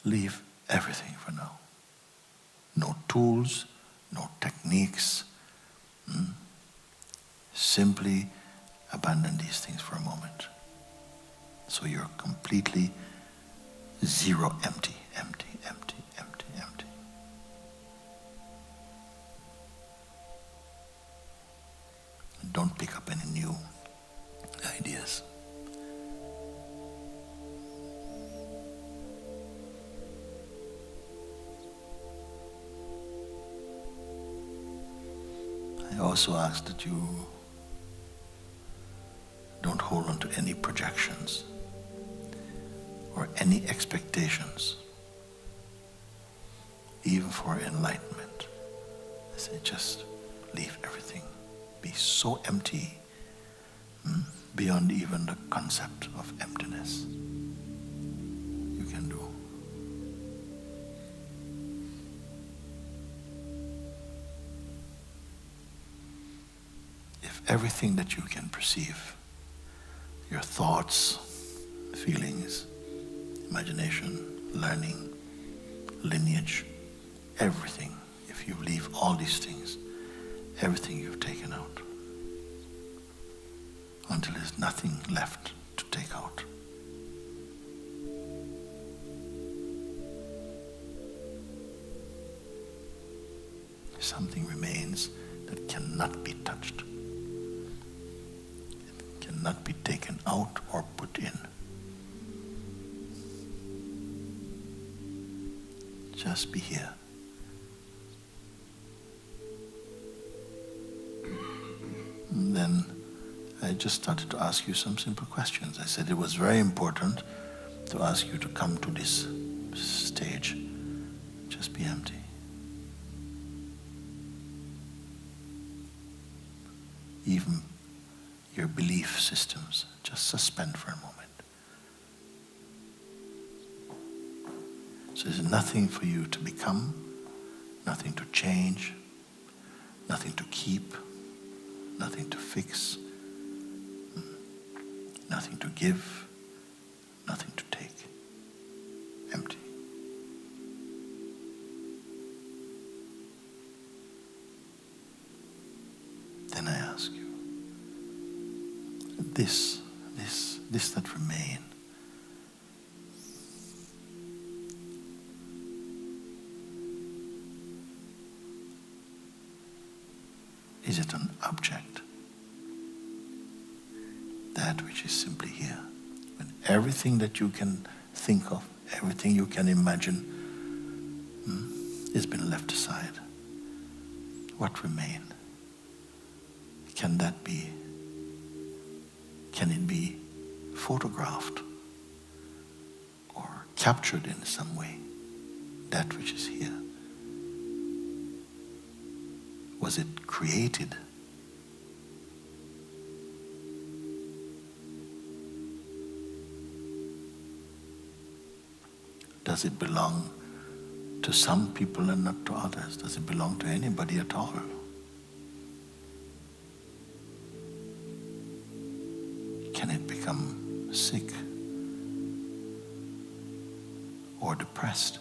Leave everything for now. No tools, no techniques. Simply abandon these things for a moment. So you're completely zero, empty, empty, empty, empty, empty. Don't pick up any new ideas. I also ask that you don't hold on to any projections or any expectations, even for enlightenment. I say just leave everything. Be so empty, beyond even the concept of emptiness. You can do. If everything that you can perceive, your thoughts, feelings, imagination, learning, lineage, everything, if you leave all these things, everything you've taken out, until there's nothing left to take out. Something remains that cannot be touched. It cannot be taken out or put in. Just be here. And then I just started to ask you some simple questions. I said it was very important to ask you to come to this stage. Just be empty. Even your belief systems, just suspend for a moment. So there's nothing for you to become, nothing to change, nothing to keep, nothing to fix, nothing to give, nothing to take. Empty. Then I ask you, this that remain, is it an object? That which is simply here. When everything that you can think of, everything you can imagine, has been left aside. What remains? Can it be photographed or captured in some way? That which is here. Was it created? Does it belong to some people and not to others? Does it belong to anybody at all? Can it become sick or depressed?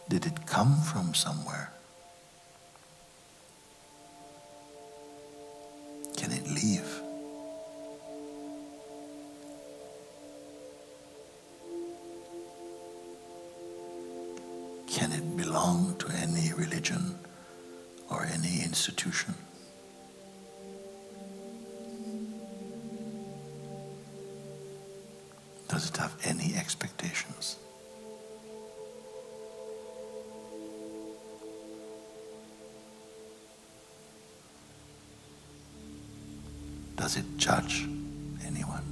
Did it come from somewhere? Can it leave? Can it belong to any religion or any institution? Does it have any expectations? Does it judge anyone?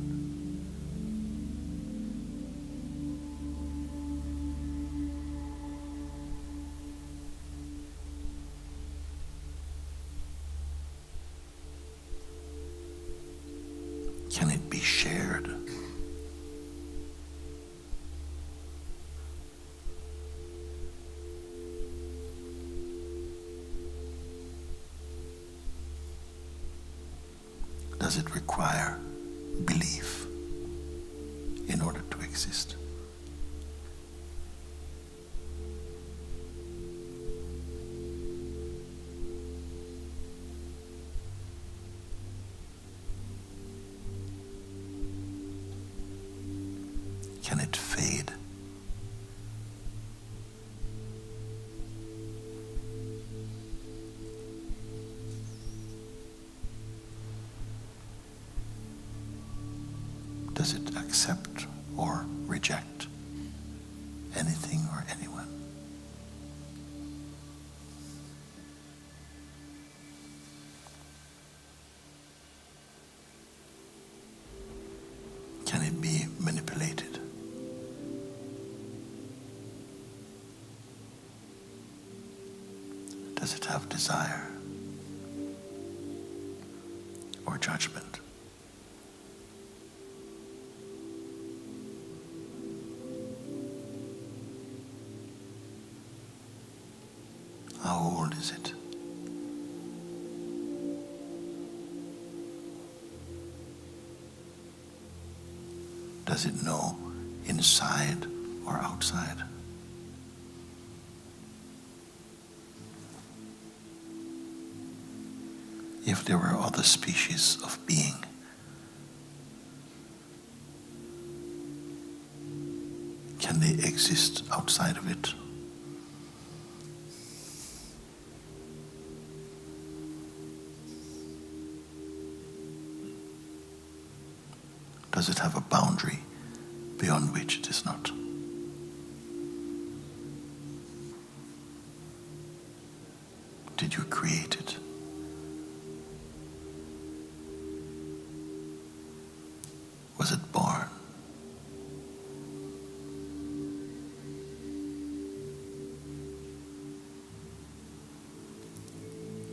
Can it be shared? does it require belief in order to exist? Can it fade? Does it accept or reject anything or anyone? Can it be manipulated? Does it have desire or judgment? How old is it? Does it know inside or outside? If there were other species of being, can they exist outside of it? Does it have a boundary beyond which it is not? Did you create it? Was it born?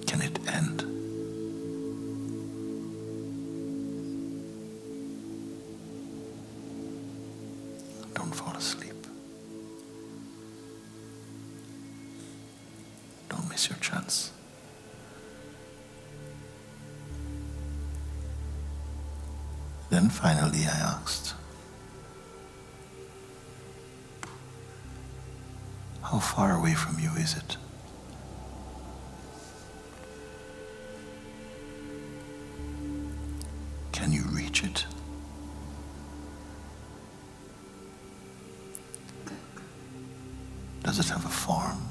Can it end? Don't fall asleep. Don't miss your chance. Then finally I asked, how far away from you is it? Can you reach it? Does it have a form,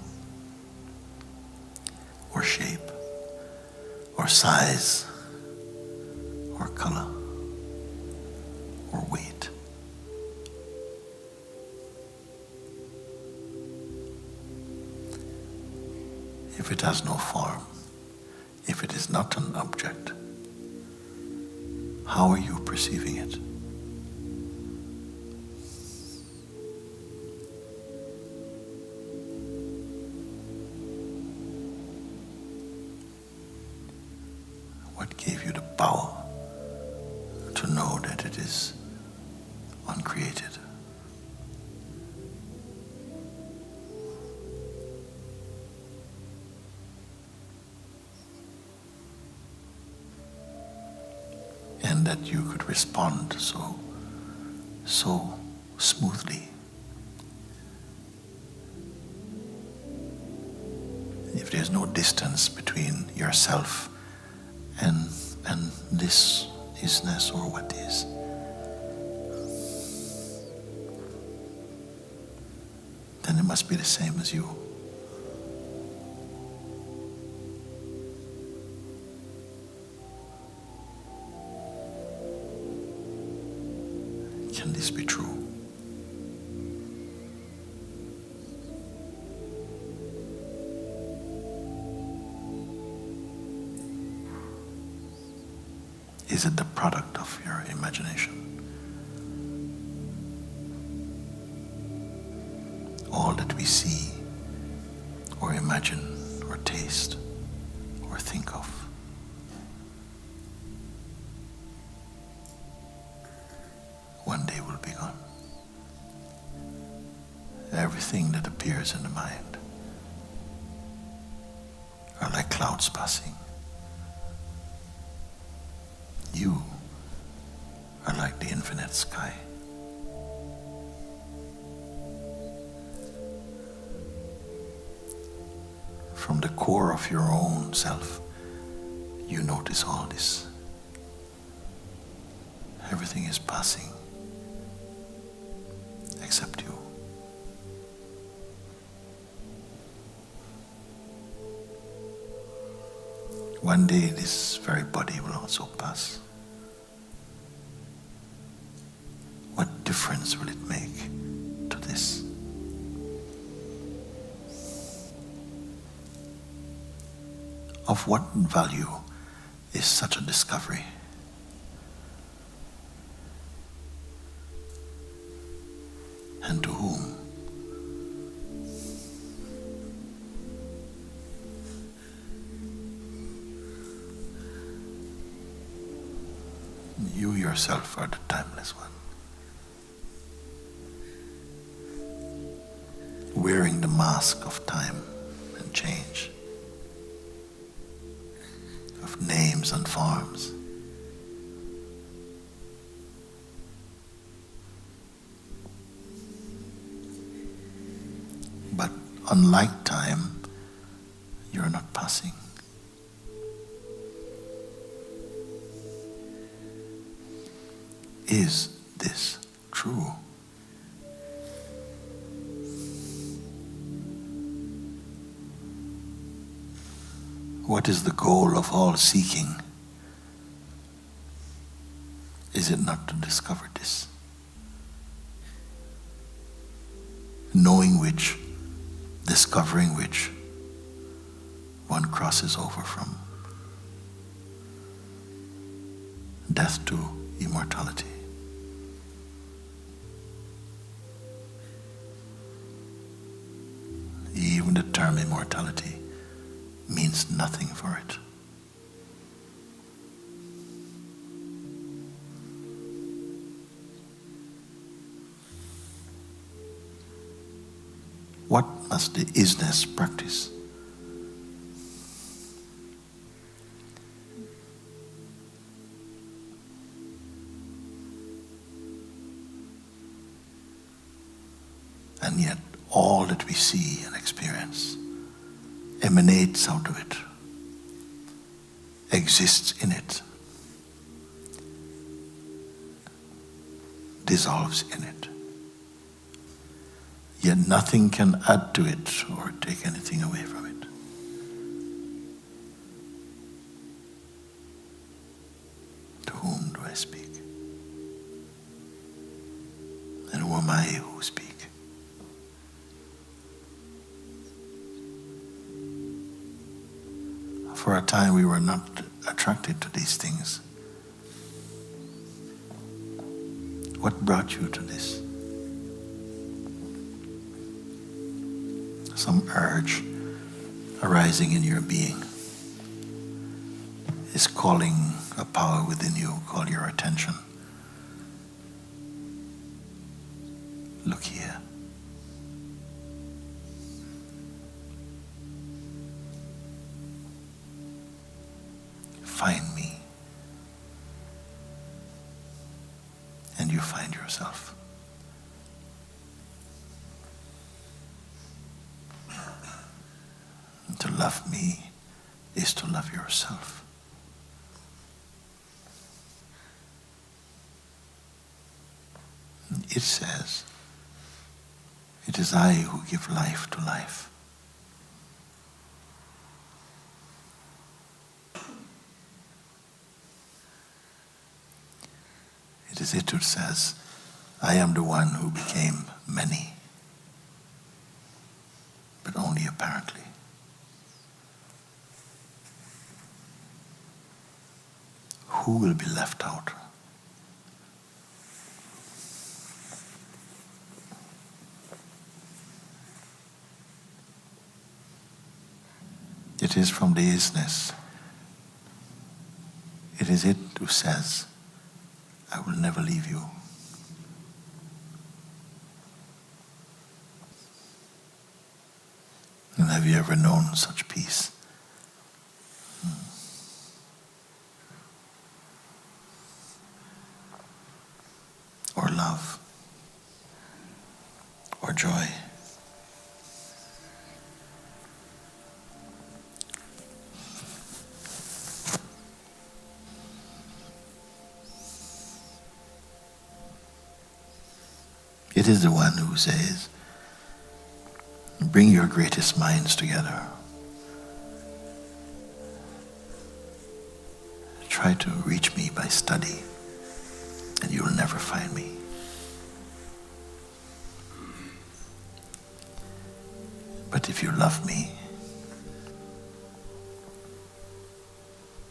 or shape, or size, or color, or weight? If it has no form, if it is not an object, how are you perceiving it? What gave you the power to know that it is uncreated? And that you could respond so smoothly. If there's no distance between yourself and this isness or what is, then it must be the same as you. Can this be true? Is it the product of your imagination? All that we see, or imagine, or taste, or think of, one day will be gone. Everything that appears in the mind are like clouds passing. You are like the infinite sky. From the core of your own self, you notice all this. Everything is passing, except you. One day this very body will also pass. What difference will it make to this? Of what value is such a discovery? And to whom? You yourself are the timeless one, wearing the mask of time and change, of names and forms. But unlike time, you're not passing. Is this true? What is the goal of all seeking? Is it not to discover this? Knowing which, discovering which, one crosses over from death to immortality. Even the term immortality means nothing for it. What must the isness practice? And yet all that we see and experience emanates out of it, exists in it, dissolves in it. Yet nothing can add to it or take anything away from it. To whom do I speak? And who am I who speak? For a time we were not attracted to these things. What brought you to this? Some urge arising in your being is calling a power within you, call your attention. Look here. Find me. And you find yourself. And to love me is to love yourself. And it says, it is I who give life to life. It is it who says, I am the one who became many, but only apparently. Who will be left out? It is from the isness. It is it who says, I will never leave you. And have you ever known such peace? or love or joy. It is the one who says, bring your greatest minds together. Try to reach me by study, and you will never find me. But if you love me,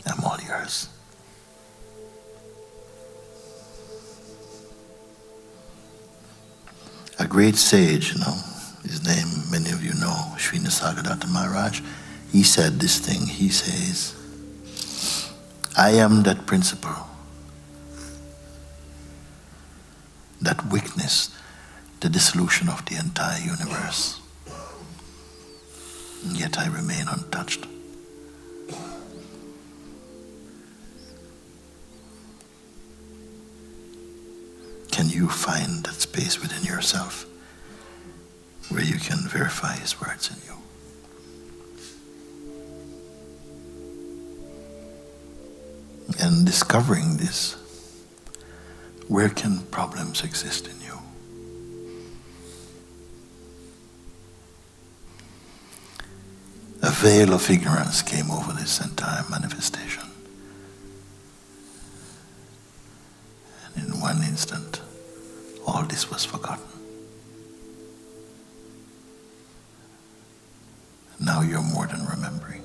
I'm all yours. A great sage, his name many of you know, Sri Nisargadatta Maharaj, he said this thing. He says, I am that principle that witnessed the dissolution of the entire universe, and yet I remain untouched. Can you find that space within yourself where you can verify his words in you? And discovering this, where can problems exist in you? A veil of ignorance came over this entire manifestation. And in one instant, all this was forgotten. Now you're more than remembering.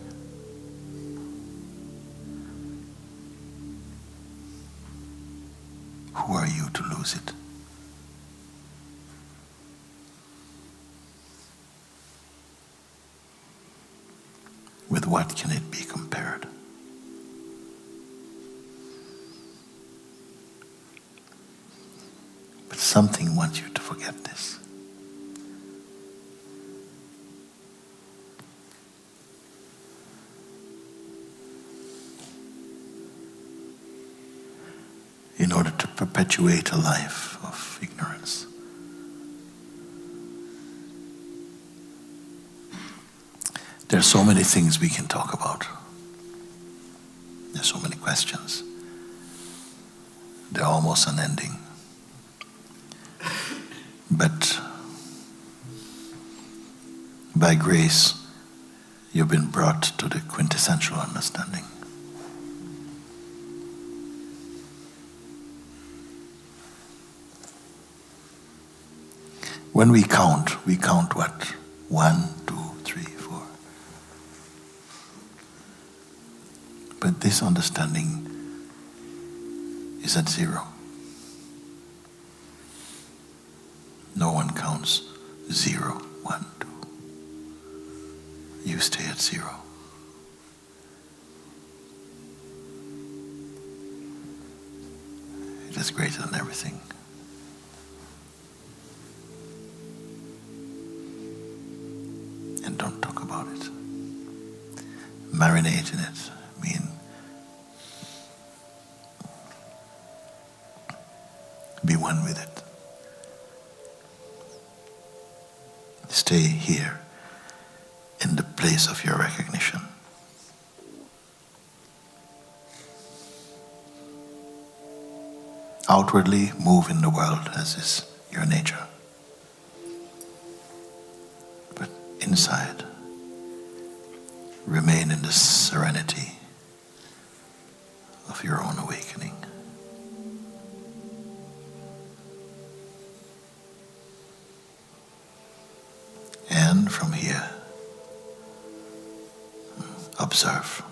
Who are you to lose it? With what can it be compared? But something wants you to forget this. In order to perpetuate a life of ignorance. There are so many things we can talk about. There are so many questions. They're almost unending. But by grace, you've been brought to the quintessential understanding. When we count what? 1, 2, 3, 4. But this understanding is at 0. No one counts 0, 1, 2. You stay at 0. It is greater than everything. And don't talk about it. Marinate in it. Be one with it. Stay here in the place of your recognition. Outwardly move in the world as is your nature. But inside, remain in the serenity of your own awakening. And from here, observe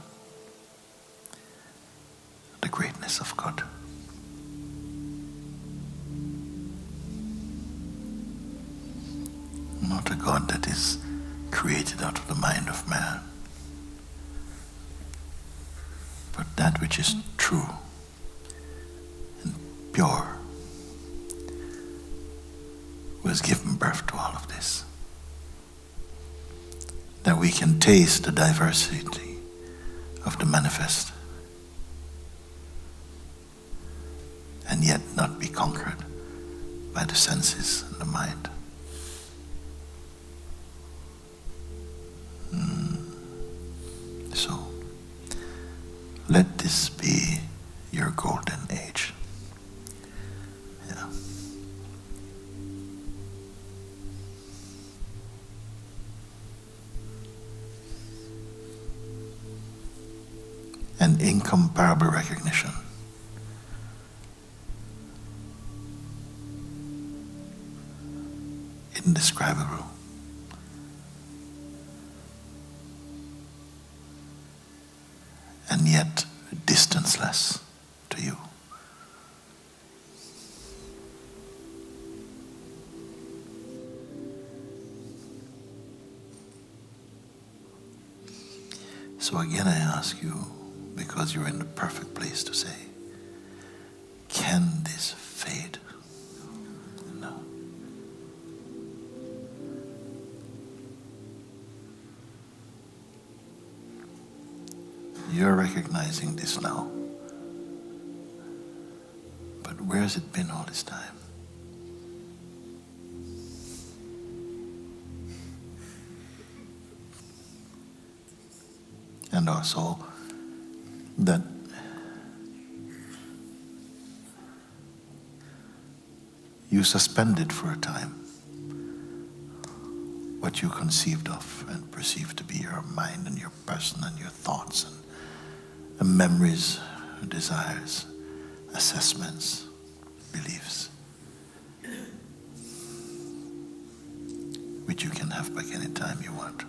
the greatness of God. Not a God that is created out of the mind of man, but that which is true and pure, who has given birth to all of this. That we can taste the diversity of the manifest and yet not be conquered by the senses and the mind. So, let this be your golden age. Yeah. An incomparable recognition. Indescribable. And yet distanceless to you. So again I ask you, because you're in the perfect place to say, can this fade? No. You're recognizing this now. But where has it been all this time? And also that you suspended for a time what you conceived of and perceived to be your mind and your person and your thoughts and memories, desires, assessments, beliefs, which you can have back any time you want.